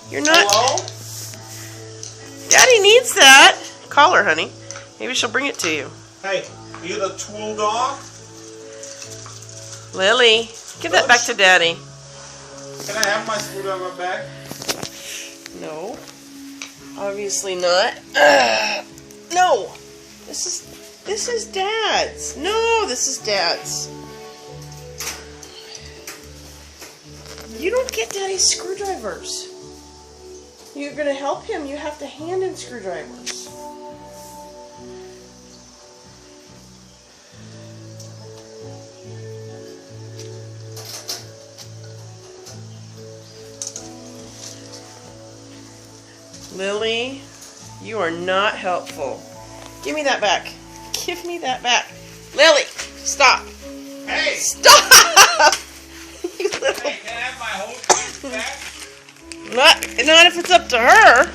You're not. Hello? Daddy needs that. Call her, honey. Maybe she'll bring it to you. Hey, you the tool dog? Lily, give that back to Daddy. Can I have my screwdriver back? No. Obviously not. No. This is Dad's. No, this is Dad's. You don't get Daddy's screwdrivers. You're gonna help him. You have to hand him screwdrivers. Lily, you are not helpful. Give me that back. Give me that back. Lily, stop. Hey! Stop! You little... Hey, can I have my whole thing back? Not if it's up to her.